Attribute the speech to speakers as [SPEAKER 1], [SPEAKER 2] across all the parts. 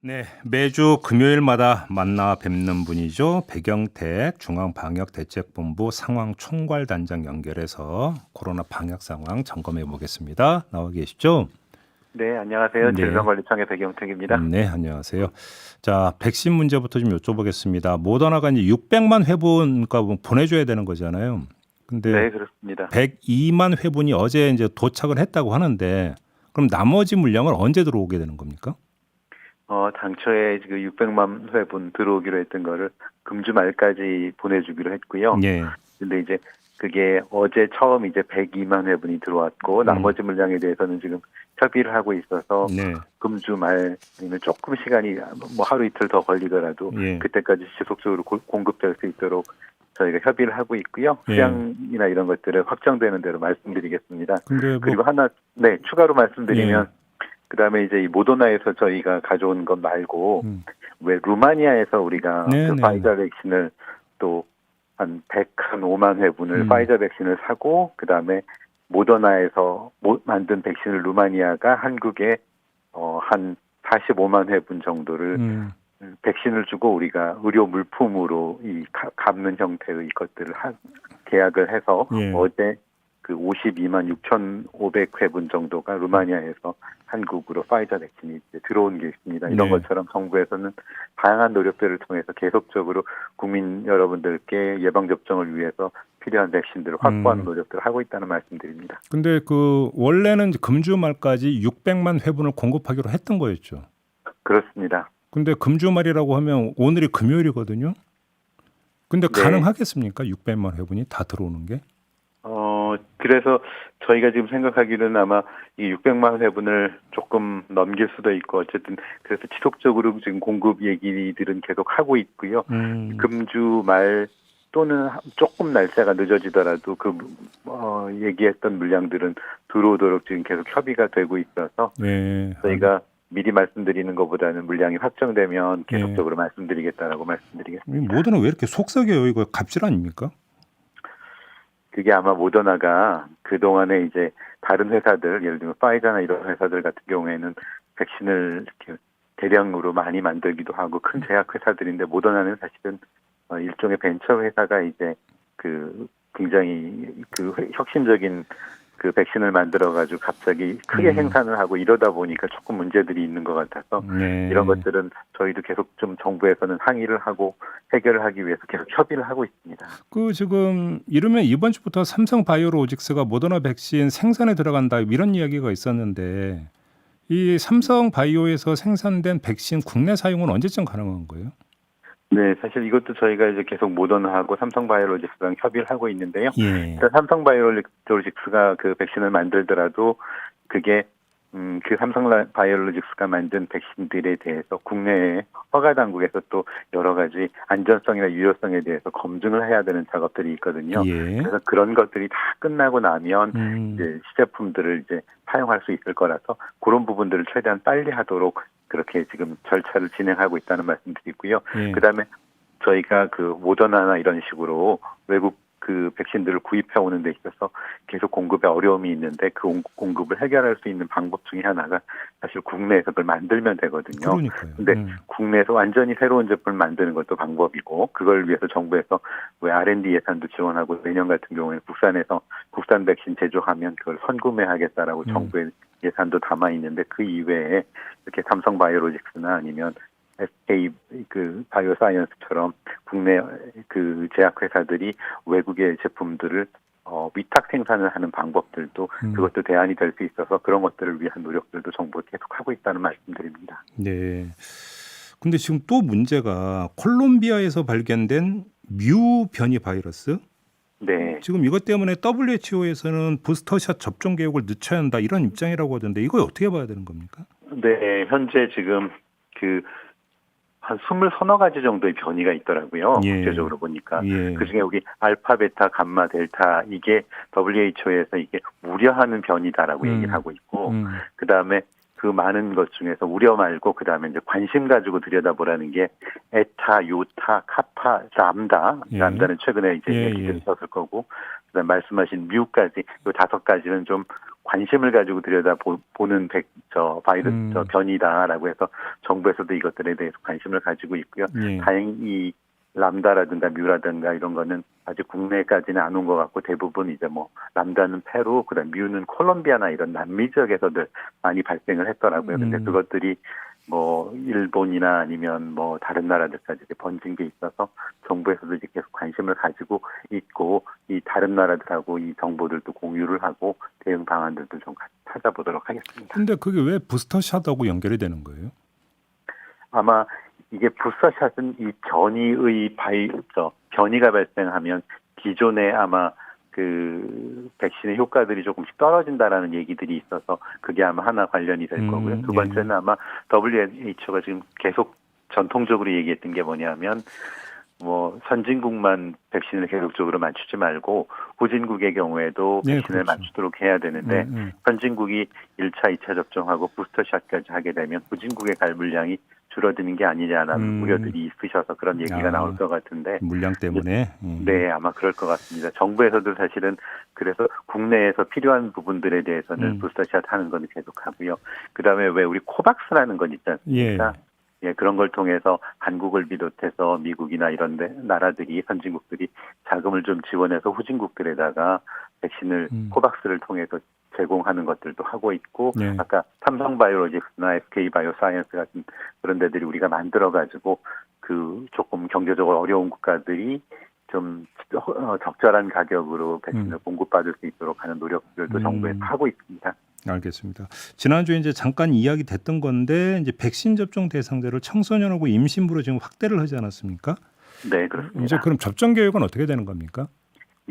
[SPEAKER 1] 네, 매주 금요일마다 만나 뵙는 분이죠. 백영택 중앙방역대책본부 상황총괄단장 연결해서 코로나 방역 상황 점검해 보겠습니다. 나와 계시죠?
[SPEAKER 2] 네, 안녕하세요.
[SPEAKER 1] 네,
[SPEAKER 2] 질병관리청의 백영택입니다.
[SPEAKER 1] 네, 안녕하세요. 자, 백신 문제부터 좀 여쭤보겠습니다. 모더나가 이제 600만 회분가 보내줘야 되는 거잖아요. 근데
[SPEAKER 2] 네, 그렇습니다.
[SPEAKER 1] 102만 회분이 어제 이제 도착을 했다고 하는데, 그럼 나머지 물량은 언제 들어오게 되는 겁니까?
[SPEAKER 2] 당초에 그 600만 회분 들어오기로 했던 거를 금주 말까지 보내주기로 했고요.
[SPEAKER 1] 예.
[SPEAKER 2] 근데 이제 그게 어제 처음 이제 102만 회분이 들어왔고, 나머지 물량에 대해서는 지금 협의를 하고 있어서
[SPEAKER 1] 네.
[SPEAKER 2] 금주 말 아니면 조금 시간이 뭐 하루 이틀 더 걸리더라도
[SPEAKER 1] 예.
[SPEAKER 2] 그때까지 지속적으로 공급될 수 있도록 저희가 협의를 하고 있고요.
[SPEAKER 1] 예.
[SPEAKER 2] 수량이나 이런 것들을 확정되는 대로 말씀드리겠습니다.
[SPEAKER 1] 근데 뭐
[SPEAKER 2] 그리고 하나, 네, 추가로 말씀드리면, 그다음에 이제 이 모더나에서 저희가 가져온 것 말고 왜 루마니아에서 우리가
[SPEAKER 1] 네,
[SPEAKER 2] 그
[SPEAKER 1] 네,
[SPEAKER 2] 파이자 백신을 또 한 105만 회분을 파이자 백신을 사고 그다음에 모더나에서 만든 백신을 루마니아가 한국에 한 45만 회분 정도를 백신을 주고 우리가 의료 물품으로 이 갚는 형태의 것들을 계약을 해서
[SPEAKER 1] 예.
[SPEAKER 2] 어제 그 52만 6,500회분 정도가 루마니아에서 한국으로 파이자 백신이 이제 들어온 게 있습니다. 이런
[SPEAKER 1] 네.
[SPEAKER 2] 것처럼 정부에서는 다양한 노력들을 통해서 계속적으로 국민 여러분들께 예방접종을 위해서 필요한 백신들을 확보하는 노력들을 하고 있다는 말씀드립니다.
[SPEAKER 1] 근데 그 원래는 금주 말까지 600만 회분을 공급하기로 했던 거였죠.
[SPEAKER 2] 그렇습니다.
[SPEAKER 1] 근데 금주 말이라고 하면 오늘이 금요일이거든요. 근데
[SPEAKER 2] 네.
[SPEAKER 1] 가능하겠습니까? 600만 회분이 다 들어오는 게?
[SPEAKER 2] 그래서 저희가 지금 생각하기로는 아마 이 600만 회분을 조금 넘길 수도 있고 어쨌든 그래서 지속적으로 지금 공급 얘기들은 계속 하고 있고요. 금주 말 또는 조금 날짜가 늦어지더라도 얘기했던 물량들은 들어오도록 지금 계속 협의가 되고 있어서
[SPEAKER 1] 네.
[SPEAKER 2] 저희가 미리 말씀드리는 것보다는 물량이 확정되면 계속적으로 말씀드리겠다라고 말씀드리겠습니다.
[SPEAKER 1] 모더나 왜 이렇게 속삭여요? 이거 갑질 아닙니까?
[SPEAKER 2] 그게 아마 모더나가 그동안에 이제 다른 회사들, 예를 들면 파이자나 이런 회사들 같은 경우에는 백신을 이렇게 대량으로 많이 만들기도 하고 큰 제약 회사들인데 모더나는 사실은 일종의 벤처 회사가 이제 그 굉장히 그 혁신적인 그 백신을 만들어가지고 갑자기 크게 생산을 하고 이러다 보니까 조금 문제들이 있는 것 같아서 이런 것들은 저희도 계속 좀 정부에서는 항의를 하고 해결을 하기 위해서 계속 협의를 하고 있습니다.
[SPEAKER 1] 그 지금 이러면 이번 주부터 삼성 바이오로직스가 모더나 백신 생산에 들어간다 이런 이야기가 있었는데 이 삼성 바이오에서 생산된 백신 국내 사용은 언제쯤 가능한 거예요?
[SPEAKER 2] 네, 사실 이것도 저희가 이제 계속 모더나하고 삼성바이오로직스랑 협의를 하고 있는데요.
[SPEAKER 1] 예.
[SPEAKER 2] 일단 삼성바이오로직스가 그 백신을 만들더라도 그게 그 삼성바이오로직스가 만든 백신들에 대해서 국내에 허가 당국에서 또 여러 가지 안전성이나 유효성에 대해서 검증을 해야 되는 작업들이 있거든요.
[SPEAKER 1] 예.
[SPEAKER 2] 그래서 그런 것들이 다 끝나고 나면 이제 시제품들을 이제 사용할 수 있을 거라서 그런 부분들을 최대한 빨리 하도록 그렇게 지금 절차를 진행하고 있다는 말씀드리고요.
[SPEAKER 1] 예.
[SPEAKER 2] 그다음에 저희가 그 모더나나 이런 식으로 외국 그 백신들을 구입해 오는 데 있어서 계속 공급에 어려움이 있는데 그 공급을 해결할 수 있는 방법 중에 하나가 사실 국내에서 그걸 만들면 되거든요.
[SPEAKER 1] 그러니까요.
[SPEAKER 2] 근데 국내에서 완전히 새로운 제품을 만드는 것도 방법이고 그걸 위해서 정부에서 왜 R&D 예산도 지원하고 내년 같은 경우에는 국산에서 국산 백신 제조하면 그걸 선구매하겠다라고 정부의 예산도 담아 있는데 그 이외에 이렇게 삼성바이오로직스나 아니면 SK 그 바이오사이언스처럼 국내 그 제약 회사들이 외국의 제품들을 위탁 생산을 하는 방법들도 그것도 대안이 될 수 있어서 그런 것들을 위한 노력들도 정부가 계속하고 있다는 말씀드립니다.
[SPEAKER 1] 네. 근데 지금 또 문제가 콜롬비아에서 발견된 뮤 변이 바이러스.
[SPEAKER 2] 네.
[SPEAKER 1] 지금 이것 때문에 WHO에서는 부스터샷 접종 계획을 늦춰야 한다 이런 입장이라고 하던데 이거 어떻게 봐야 되는 겁니까?
[SPEAKER 2] 네, 현재 지금 한 20서너 가지 정도의 변이가 있더라고요.
[SPEAKER 1] 예.
[SPEAKER 2] 국제적으로 보니까.
[SPEAKER 1] 예.
[SPEAKER 2] 그중에 여기 알파, 베타, 감마, 델타 이게 WHO에서 이게 우려하는 변이다라고 얘기를 하고 있고 그다음에 그 많은 것 중에서 우려 말고 그다음에 이제 관심 가지고 들여다보라는 게 에타, 요타, 카파, 람다.
[SPEAKER 1] 예.
[SPEAKER 2] 람다는 최근에 이제
[SPEAKER 1] 예,
[SPEAKER 2] 얘기를
[SPEAKER 1] 예.
[SPEAKER 2] 있었을 거고 그다음 말씀하신 뮤까지 그 5가지는 좀 관심을 가지고 들여다보는 바이러스 변이다라고 해서 정부에서도 이것들에 대해서 관심을 가지고 있고요.
[SPEAKER 1] 예.
[SPEAKER 2] 다행히 이 람다라든가 뮤라든가 이런 거는 아직 국내까지는 안 온 것 같고 대부분 이제 뭐 람다는 페루, 그다음 뮤는 콜롬비아나 이런 남미 지역에서들 많이 발생을 했더라고요. 근데 그것들이 뭐 일본이나 아니면 뭐 다른 나라들까지 이제 번진 게 있어서 정부에서도 이제 계속 관심을 가지고 있고 이 다른 나라들하고 이 정보들도 공유를 하고 대응 방안들도 좀 같이 찾아보도록 하겠습니다.
[SPEAKER 1] 근데 그게 왜 부스터샷하고 연결이 되는 거예요?
[SPEAKER 2] 아마 이게 부스터샷은 이 변이가 발생하면 기존에 아마 그 백신의 효과들이 조금씩 떨어진다라는 얘기들이 있어서 그게 아마 하나 관련이 될 거고요. 두 번째는 아마 WHO가 지금 계속 전통적으로 얘기했던 게 뭐냐면 뭐 선진국만 백신을 계속적으로 맞추지 말고 후진국의 경우에도
[SPEAKER 1] 네,
[SPEAKER 2] 백신을
[SPEAKER 1] 그렇죠.
[SPEAKER 2] 맞추도록 해야 되는데 선진국이 1차, 2차 접종하고 부스터샷까지 하게 되면 후진국에 갈 물량이 줄어드는 게 아니냐라는 우려들이 있으셔서 그런 얘기가 나올 것 같은데
[SPEAKER 1] 물량 때문에
[SPEAKER 2] 네, 아마 그럴 것 같습니다. 정부에서도 사실은 그래서 국내에서 필요한 부분들에 대해서는 부스터샷 하는 건 계속하고요. 그다음에 왜 우리 코박스라는 건 있지 않습니까? 예, 그런 걸 통해서 한국을 비롯해서 미국이나 이런 나라들이 선진국들이 자금을 좀 지원해서 후진국들에다가 백신을 코박스를 통해서 제공하는 것들도 하고 있고 아까 삼성바이오로직스나 SK바이오사이언스 같은 그런 데들이 우리가 만들어가지고 그 조금 경제적으로 어려운 국가들이 좀 적절한 가격으로 백신을 공급받을 수 있도록 하는 노력들도 정부에서 하고 있습니다.
[SPEAKER 1] 알겠습니다. 지난주에 이제 잠깐 이야기 됐던 건데 이제 백신 접종 대상자를 청소년하고 임신부로 지금 확대를 하지 않았습니까?
[SPEAKER 2] 네, 그렇습니다.
[SPEAKER 1] 이제 그럼 접종 계획은 어떻게 되는 겁니까?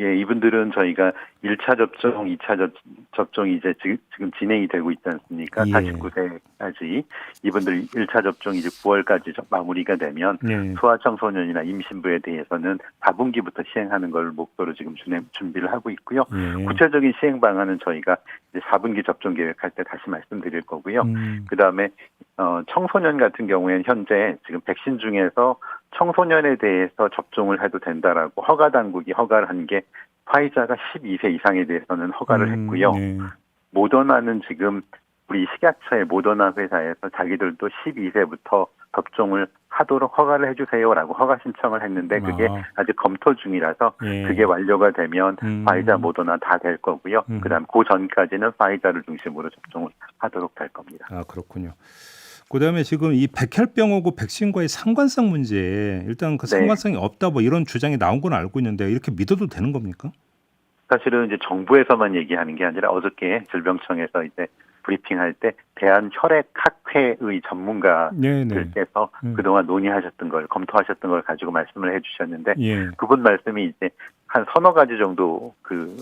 [SPEAKER 2] 예, 이분들은 저희가 1차 접종, 2차 접종이 이제 지금 진행이 되고 있지 않습니까?
[SPEAKER 1] 예.
[SPEAKER 2] 49세까지. 이분들 1차 접종이 이제 9월까지 마무리가 되면 소아청소년이나 임신부에 대해서는 4분기부터 시행하는 걸 목표로 지금 준비를 하고 있고요. 구체적인 시행 방안은 저희가 이제 4분기 접종 계획할 때 다시 말씀드릴 거고요. 그다음에 청소년 같은 경우에는 현재 지금 백신 중에서 청소년에 대해서 접종을 해도 된다라고 허가 당국이 허가를 한 게 화이자가 12세 이상에 대해서는 허가를 했고요. 모더나는 지금 우리 식약처의 모더나 회사에서 자기들도 12세부터 접종을 하도록 허가를 해주세요라고 허가 신청을 했는데 그게 아직 검토 중이라서 그게 완료가 되면 화이자, 모더나 다 될 거고요. 그다음 그 전까지는 화이자를 중심으로 접종을 하도록 될 겁니다.
[SPEAKER 1] 아, 그렇군요. 그다음에 지금 이 백혈병하고 백신과의 상관성 문제 일단 그 상관성이 없다 뭐 이런 주장이 나온 건 알고 있는데 이렇게 믿어도 되는 겁니까?
[SPEAKER 2] 사실은 이제 정부에서만 얘기하는 게 아니라 어저께 질병청에서 이제 브리핑할 때 대한혈액학회의 전문가들께서 그동안 논의하셨던 걸 검토하셨던 걸 가지고 말씀을 해주셨는데 그분 말씀이 이제 한 서너 가지 정도 그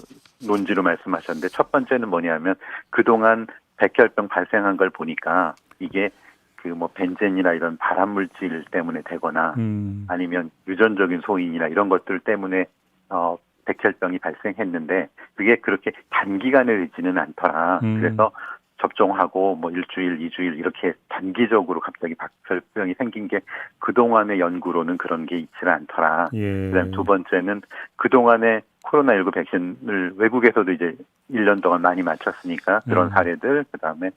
[SPEAKER 2] 논지로 말씀하셨는데 첫 번째는 뭐냐면 그동안 백혈병 발생한 걸 보니까 이게 그 뭐 벤젠이나 이런 발암 물질 때문에 되거나 아니면 유전적인 소인이나 이런 것들 때문에 백혈병이 발생했는데 그게 그렇게 단기간에 되지는 않더라. 그래서 접종하고 뭐 일주일, 2주일 이렇게 단기적으로 갑자기 백혈병이 생긴 게 그동안의 연구로는 그런 게 있지는 않더라. 그다음 두 번째는 그동안에 코로나19 백신을 외국에서도 이제 1년 동안 많이 맞췄으니까 그런 사례들 그다음에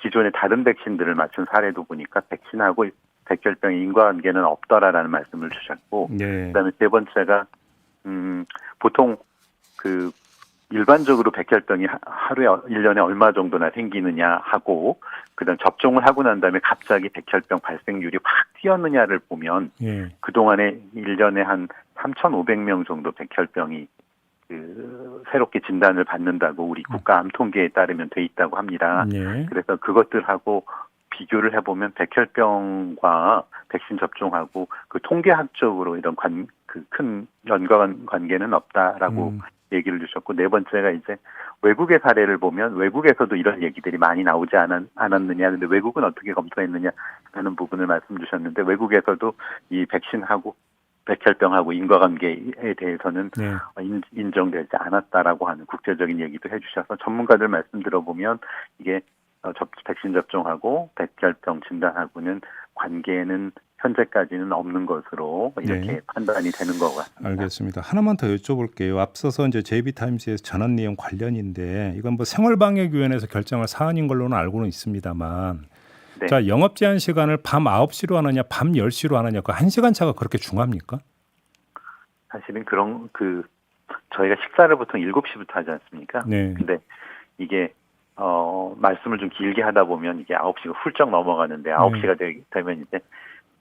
[SPEAKER 2] 기존의 다른 백신들을 맞춘 사례도 보니까 백신하고 백혈병의 인과관계는 없더라라는 말씀을 주셨고 그다음에 세 번째가 보통 그 일반적으로 백혈병이 하루에 1년에 얼마 정도나 생기느냐 하고 그다음 접종을 하고 난 다음에 갑자기 백혈병 발생률이 확 뛰었느냐를 보면 그동안에 1년에 한 3,500명 정도 백혈병이 그 새롭게 진단을 받는다고 우리 국가암 통계에 따르면 돼 있다고 합니다. 그래서 그것들하고 비교를 해보면 백혈병과 백신 접종하고 그 통계학적으로 이런 큰 연관관계는 없다라고 얘기를 주셨고 네 번째가 이제 외국의 사례를 보면 외국에서도 이런 얘기들이 많이 나오지 않았느냐 근데 외국은 어떻게 검토했느냐 하는 부분을 말씀 주셨는데 외국에서도 이 백신하고 백혈병하고 인과관계에 대해서는 인정되지 않았다라고 하는 국제적인 얘기도 해주셔서 전문가들 말씀 들어보면 이게 백신 접종하고 백혈병 진단하고는 관계는 현재까지는 없는 것으로 이렇게
[SPEAKER 1] 네.
[SPEAKER 2] 판단이 되는 것 같습니다.
[SPEAKER 1] 알겠습니다. 하나만 더 여쭤볼게요. 앞서서 이제 JB타임스에서 전한 내용 관련인데 이건 뭐 생활방역위원회에서 결정할 사안인 걸로는 알고는 있습니다만
[SPEAKER 2] 네.
[SPEAKER 1] 자, 영업 제한 시간을 밤 9시로 하느냐 밤 10시로 하느냐 그 1시간 차가 그렇게 중합니까?
[SPEAKER 2] 사실은 저희가 식사를 보통 7시부터 하지 않습니까?
[SPEAKER 1] 네.
[SPEAKER 2] 근데 이게 말씀을 좀 길게 하다 보면 이게 9시가 훌쩍 넘어가는데 9시가 되면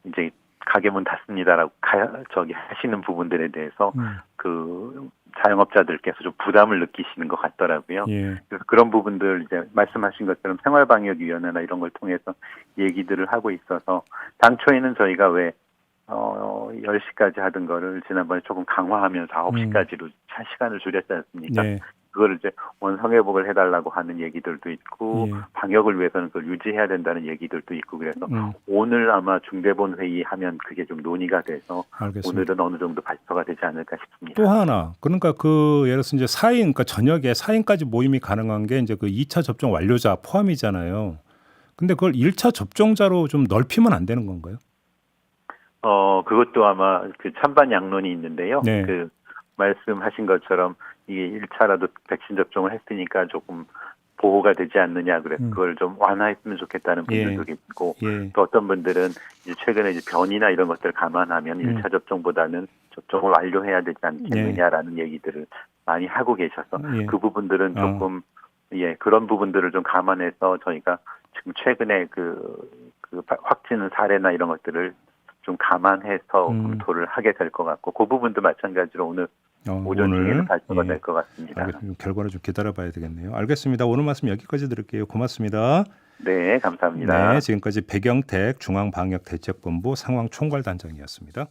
[SPEAKER 2] 이제 가게 문 닫습니다라고 하시는 부분들에 대해서 그 자영업자들께서 좀 부담을 느끼시는 것 같더라고요.
[SPEAKER 1] 예.
[SPEAKER 2] 그래서 그런 부분들 이제 말씀하신 것처럼 생활방역위원회나 이런 걸 통해서 얘기들을 하고 있어서 당초에는 저희가 왜 10시까지 하던 거를 지난번에 조금 강화하면서 9시까지로 시간을 줄였지 않습니까?
[SPEAKER 1] 네.
[SPEAKER 2] 그거를 이제 원상회복을 해달라고 하는 얘기들도 있고
[SPEAKER 1] 예.
[SPEAKER 2] 방역을 위해서는 그걸 유지해야 된다는 얘기들도 있고 그래서 오늘 아마 중대본 회의 하면 그게 좀 논의가 돼서
[SPEAKER 1] 알겠습니다.
[SPEAKER 2] 오늘은 어느 정도 발표가 되지 않을까 싶습니다.
[SPEAKER 1] 또 하나 그러니까 예를 들어서 이제 4인 그러니까 저녁에 4인까지 모임이 가능한 게 이제 그 2차 접종 완료자 포함이잖아요. 근데 그걸 1차 접종자로 좀 넓히면 안 되는 건가요?
[SPEAKER 2] 그것도 아마 그 찬반 양론이 있는데요.
[SPEAKER 1] 네.
[SPEAKER 2] 그 말씀하신 것처럼 이게 1차라도 백신 접종을 했으니까 조금 보호가 되지 않느냐 그래서 그걸 좀 완화했으면 좋겠다는 분들도 계시고
[SPEAKER 1] 예.
[SPEAKER 2] 또 어떤 분들은 이제 최근에 이제 변이나 이런 것들을 감안하면 1차 접종보다는 접종을 완료해야 되지 않겠느냐라는 얘기들을 많이 하고 계셔서
[SPEAKER 1] 예.
[SPEAKER 2] 그 부분들은 조금 그런 부분들을 좀 감안해서 저희가 지금 최근에 그 확진 사례나 이런 것들을 좀 감안해서 검토를 하게 될 것 같고 그 부분도 마찬가지로 오늘 오전 중에는 발표가 될 것 같습니다.
[SPEAKER 1] 알겠습니다. 결과를 좀 기다려봐야 되겠네요. 알겠습니다. 오늘 말씀 여기까지 드릴게요. 고맙습니다.
[SPEAKER 2] 네, 감사합니다.
[SPEAKER 1] 네, 지금까지 백영택 중앙방역대책본부 상황총괄단장이었습니다.